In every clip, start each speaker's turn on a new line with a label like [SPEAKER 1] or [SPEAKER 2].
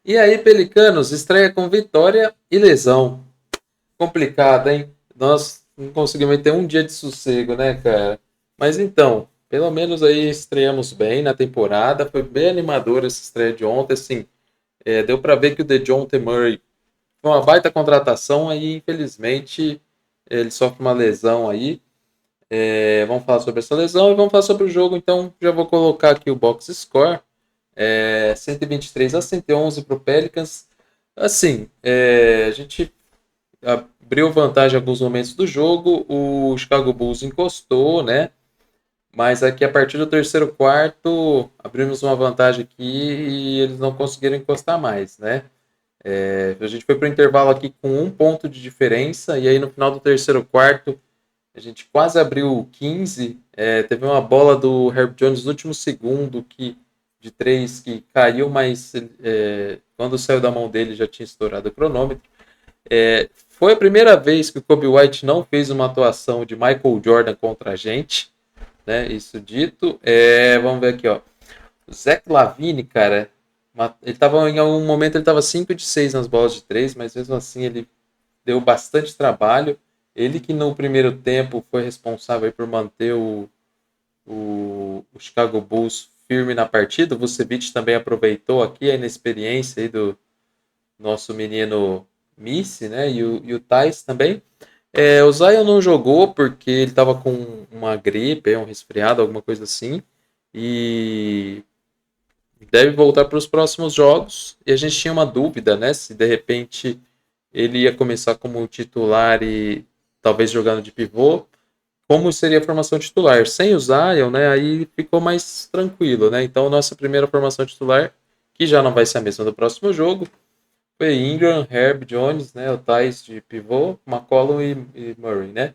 [SPEAKER 1] E aí, Pelicanos, estreia com vitória e lesão. Complicado, hein? Nós não conseguimos ter um dia de sossego, né, cara? Mas então, pelo menos aí estreamos bem na temporada. Foi bem animadora essa estreia de ontem, assim. Deu pra ver que o DeJounte Murray foi uma baita contratação, aí infelizmente ele sofre uma lesão aí. Vamos falar sobre essa lesão e vamos falar sobre o jogo, então já vou colocar aqui o box score. 123-111 para o Pelicans. Assim, a gente abriu vantagem em alguns momentos do jogo, o Chicago Bulls encostou, né? Mas aqui a partir do terceiro quarto abrimos uma vantagem aqui e eles não conseguiram encostar mais, né? A gente foi para o intervalo aqui com um ponto de diferença e aí no final do terceiro quarto a gente quase abriu 15. Teve uma bola do Herb Jones no último segundo de 3 que caiu, mas quando saiu da mão dele já tinha estourado o cronômetro. Foi a primeira vez que o Kobe White não fez uma atuação de Michael Jordan contra a gente, né? Isso dito. Vamos ver aqui, ó. O Zach LaVine, cara, ele tava em algum momento ele estava 5 de 6 nas bolas de 3, mas mesmo assim ele deu bastante trabalho. Ele que no primeiro tempo foi responsável por manter o Chicago Bulls firme na partida. O Vucevic também aproveitou aqui a inexperiência aí do nosso menino Missy, né? E o Thais também. O Zion não jogou porque ele estava com uma gripe, um resfriado, alguma coisa assim. E deve voltar para os próximos jogos. E a gente tinha uma dúvida, né? Se de repente ele ia começar como titular e talvez jogando de pivô. Como seria a formação titular? Sem o Zion, né? Aí ficou mais tranquilo, né? Então, nossa primeira formação titular, que já não vai ser a mesma do próximo jogo, foi Ingram, Herb Jones, né? O Thais de pivô, McCollum e Murray, né?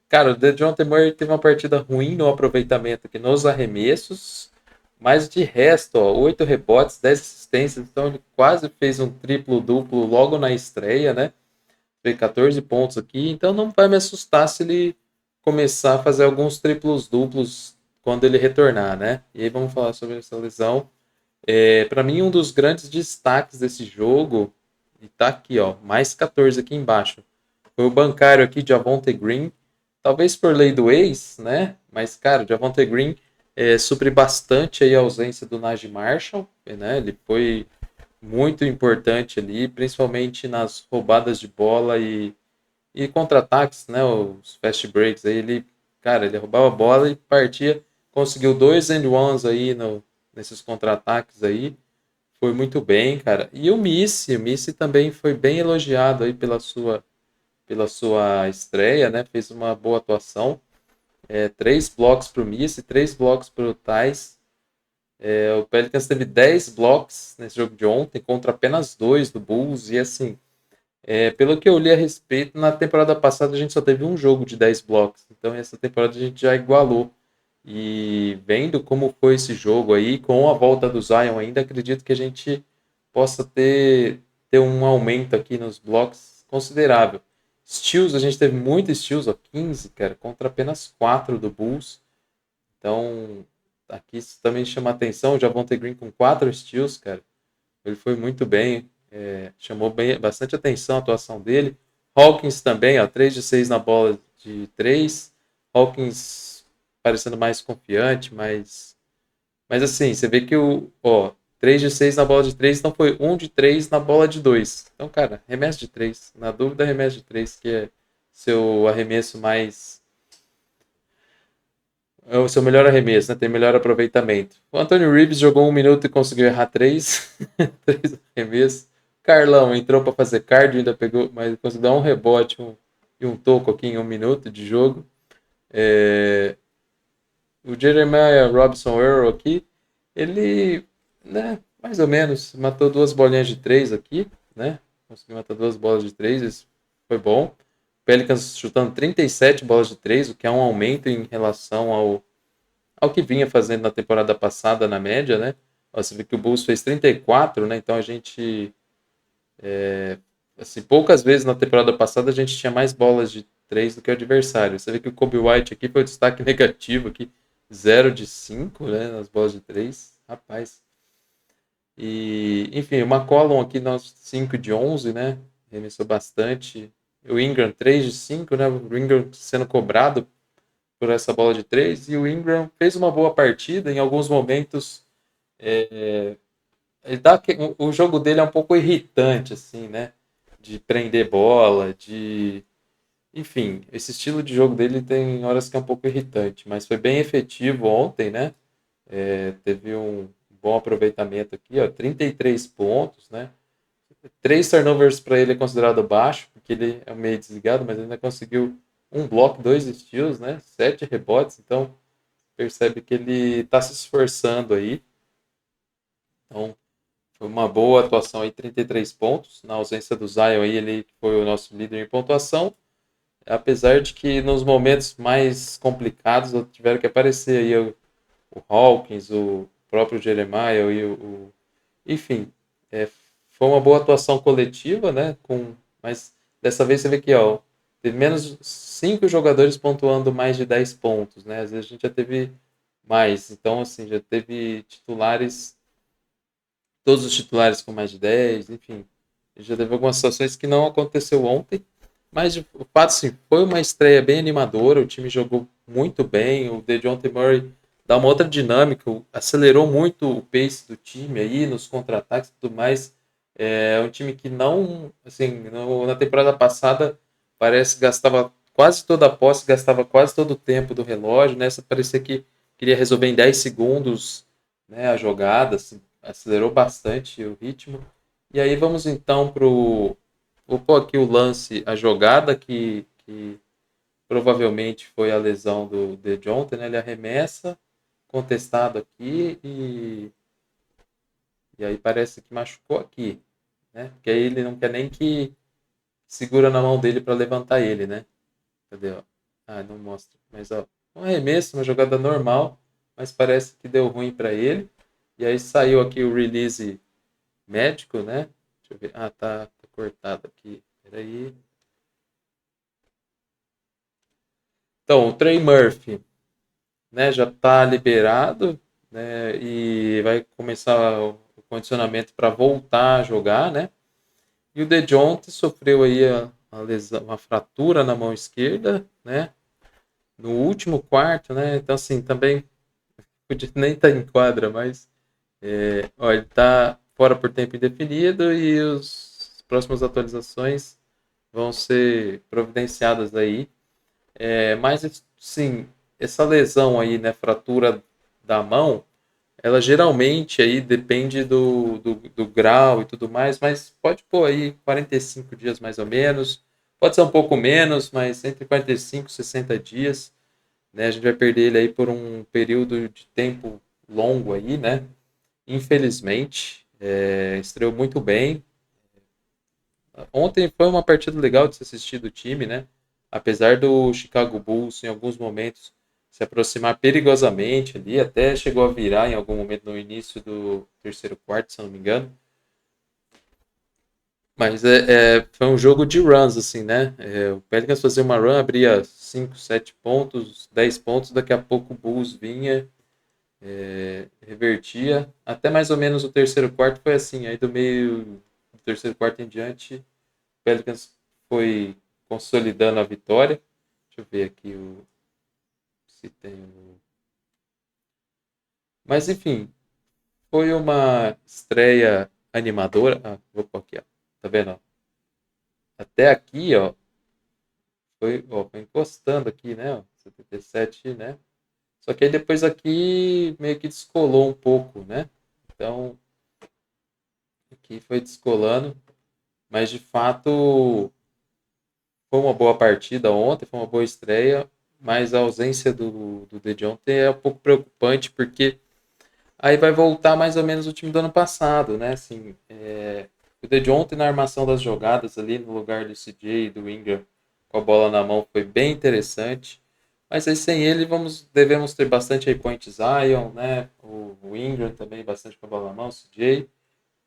[SPEAKER 1] Cara, o DeJounte Murray teve uma partida ruim no aproveitamento aqui nos arremessos, mas de resto, ó, 8 rebotes, 10 assistências, então ele quase fez um triplo-duplo logo na estreia, né? Fez 14 pontos aqui, então não vai me assustar se ele começar a fazer alguns triplos-duplos quando ele retornar, né? E aí vamos falar sobre essa lesão. Para mim, um dos grandes destaques desse jogo, e tá aqui, ó, mais 14 aqui embaixo, foi o bancário aqui, Javonte Green. Talvez por lei do ex, né? Mas, cara, o Javonte Green supre bastante aí a ausência do Najee Marshall, né? Ele foi muito importante ali, principalmente nas roubadas de bola e contra-ataques, né? Os fast breaks aí, cara, ele roubava a bola e partia, conseguiu 2 and 1s aí nesses contra-ataques aí, foi muito bem, cara. E o Missy também foi bem elogiado aí pela sua estreia, né? Fez uma boa atuação. 3 blocos para o Missy, 3 blocos para o Thais. O Pelicans teve 10 blocos nesse jogo de ontem, contra apenas 2 do Bulls. E assim, pelo que eu li a respeito, na temporada passada a gente só teve um jogo de 10 blocos. Então essa temporada a gente já igualou. E vendo como foi esse jogo aí, com a volta do Zion ainda, acredito que a gente possa ter um aumento aqui nos blocos considerável. Steals, a gente teve muito steals, ó, 15, cara, contra apenas 4 do Bulls. Então, aqui isso também chama atenção. O Javonte Green com 4 steals, cara. Ele foi muito bem, chamou bastante atenção a atuação dele. Hawkins também, ó, 3 de 6 na bola de 3. Hawkins parecendo mais confiante, mas assim, você vê que 3 de 6 na bola de 3, então foi 1 de 3 na bola de 2. Então, cara, arremesso de 3. Na dúvida, arremesso de 3, que é seu arremesso mais. É o seu melhor arremesso, né? Tem melhor aproveitamento. O Anthony Reeves jogou 1 minuto e conseguiu errar 3. 3 arremessos. Carlão entrou para fazer cardio, ainda pegou, mas conseguiu dar um rebote e um toco aqui em 1 minuto de jogo. É, o Jeremiah Robinson Earl aqui, ele, né, mais ou menos, matou 2 bolinhas de 3 aqui, né? Conseguiu matar 2 bolas de 3, isso foi bom. Pelicans chutando 37 bolas de 3, o que é um aumento em relação ao que vinha fazendo na temporada passada na média, né? Você vê que o Bulls fez 34, né? Então a gente, assim, poucas vezes na temporada passada a gente tinha mais bolas de 3 do que o adversário. Você vê que o Kobe White aqui foi o destaque negativo aqui, 0 de 5, né, nas bolas de 3. Rapaz. E, enfim, o McCollum aqui, nós 5 de 11, né? Arremessou bastante. O Ingram 3 de 5, né? O Ingram sendo cobrado por essa bola de 3. E o Ingram fez uma boa partida. Em alguns momentos, ele dá, o jogo dele é um pouco irritante, assim, né? De prender bola, de. Enfim, esse estilo de jogo dele tem horas que é um pouco irritante, mas foi bem efetivo ontem, né? Teve um bom aproveitamento aqui, ó, 33 pontos, né? 3 turnovers para ele é considerado baixo, porque ele é meio desligado, mas ele ainda conseguiu um bloco, 2 steals, né? 7 rebotes, então percebe que ele está se esforçando aí. Então, foi uma boa atuação aí, 33 pontos. Na ausência do Zion aí, ele foi o nosso líder em pontuação. Apesar de que nos momentos mais complicados tiveram que aparecer aí o Hawkins, o próprio Jeremiah e enfim, foi uma boa atuação coletiva, né? Mas dessa vez você vê que ó, teve menos 5 jogadores pontuando mais de 10 pontos, né? Às vezes a gente já teve mais. Então, assim, já teve titulares, todos os titulares com mais de 10, enfim. Já teve algumas situações que não aconteceu ontem. Mas o fato, sim, foi uma estreia bem animadora. O time jogou muito bem. O DeJounte Murray dá uma outra dinâmica, acelerou muito o pace do time aí nos contra-ataques e tudo mais. É um time que não, assim, na temporada passada parece que gastava quase toda a posse, gastava quase todo o tempo do relógio. Nessa parecia que queria resolver em 10 segundos, né, a jogada, assim, acelerou bastante o ritmo. E aí vamos então para o. Vou pôr aqui o lance, a jogada que provavelmente foi a lesão do DeJounte, né? Ele arremessa, contestado aqui, e aí parece que machucou aqui, né? Porque aí ele não quer nem que segura na mão dele para levantar ele, né? Cadê, ó? Ah, não mostra. Mas, ó, um arremesso, uma jogada normal, mas parece que deu ruim para ele. E aí saiu aqui o release médico, né? Deixa eu ver. Ah, tá cortado aqui. Peraí. Então, o Trey Murphy, né, já está liberado, né, e vai começar o condicionamento para voltar a jogar, né? E o DeJounte sofreu aí a lesão, uma fratura na mão esquerda, né? No último quarto, né? Então assim, também podia nem estar em quadra, mas ó, ele está fora por tempo indefinido e as próximas atualizações vão ser providenciadas aí. Mas sim, essa lesão aí, né, fratura da mão, ela geralmente aí depende do grau e tudo mais, mas pode pôr aí 45 dias mais ou menos. Pode ser um pouco menos, mas entre 45 e 60 dias, né? A gente vai perder ele aí por um período de tempo longo aí, né? Infelizmente, estreou muito bem. Ontem foi uma partida legal de se assistir do time, né? Apesar do Chicago Bulls, em alguns momentos, se aproximar perigosamente ali, até chegou a virar em algum momento no início do terceiro quarto, se eu não me engano. Mas foi um jogo de runs, assim, né? O Pelicans fazia uma run, abria 5, 7 pontos, 10 pontos, daqui a pouco o Bulls vinha, revertia. Até mais ou menos o terceiro quarto foi assim. Aí do meio do terceiro quarto em diante, o Pelicans foi consolidando a vitória. Deixa eu ver aqui se tem o. Mas enfim, foi uma estreia animadora. Ah, vou pôr aqui, ó. Tá vendo? Ó? Até aqui, ó, foi encostando aqui, né? Ó, 77, né? Só que aí depois aqui meio que descolou um pouco, né? Então, aqui foi descolando, mas de fato foi uma boa partida ontem, foi uma boa estreia, mas a ausência do DeJounte é um pouco preocupante, porque aí vai voltar mais ou menos o time do ano passado, né? Assim, o DeJounte na armação das jogadas ali no lugar do CJ e do Ingram com a bola na mão foi bem interessante. Mas aí sem ele devemos ter bastante aí Point Zion, né? O Ingram também bastante com a bola na mão, o CJ,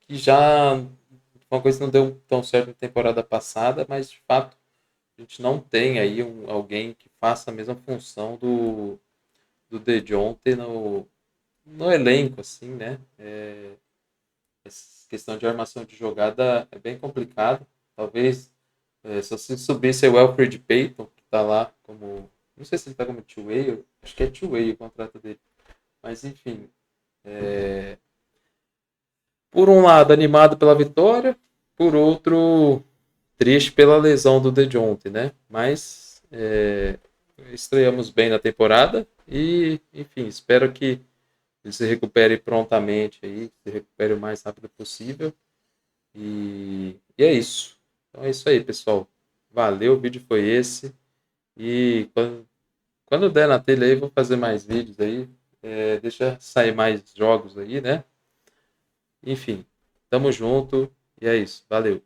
[SPEAKER 1] que já uma coisa que não deu tão certo na temporada passada, mas de fato a gente não tem aí alguém que faça a mesma função do DeJounte no elenco, assim, né? essa questão de armação de jogada é bem complicado. Talvez se você subisse o Alfred Payton, que está lá como. Não sei se ele está como two-way, acho que é two-way o contrato dele. Mas enfim. Por um lado, animado pela vitória, por outro, triste pela lesão do DeJounte, né? Mas estreamos bem na temporada e, enfim, espero que ele se recupere prontamente aí, se recupere o mais rápido possível. E é isso. Então é isso aí, pessoal. Valeu, o vídeo foi esse. E quando der na telha aí, vou fazer mais vídeos aí. Deixa sair mais jogos aí, né? Enfim, tamo junto. E é isso. Valeu.